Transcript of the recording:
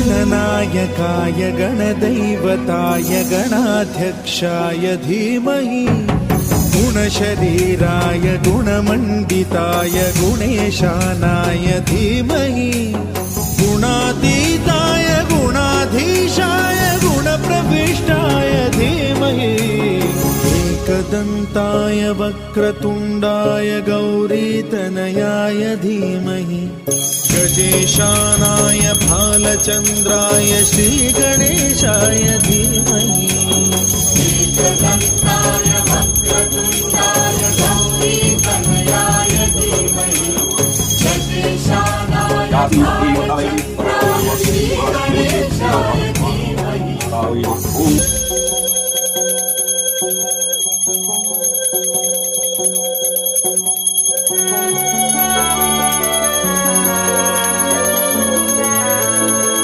गणनायकाय गणदैवताय गणाध्यक्षाय धीमहि गुणशरीराय गुणमण्डिताय गुणेशानाय धीमहि गुणातीताय गुणाधीशाय गुणप्रविष्टाय धीमहि एकदन्ताय वक्रतुण्डाय गौरीतनयाय धीमहि गजेशानाय भालचन्द्राय श्रीगणेशाय धीमहि एकदन्ताय वक्रतुण्डाय गौरीतनयाय धीमहि गजेशानाय भालचन्द्राय श्रीगणेशाय धीमहि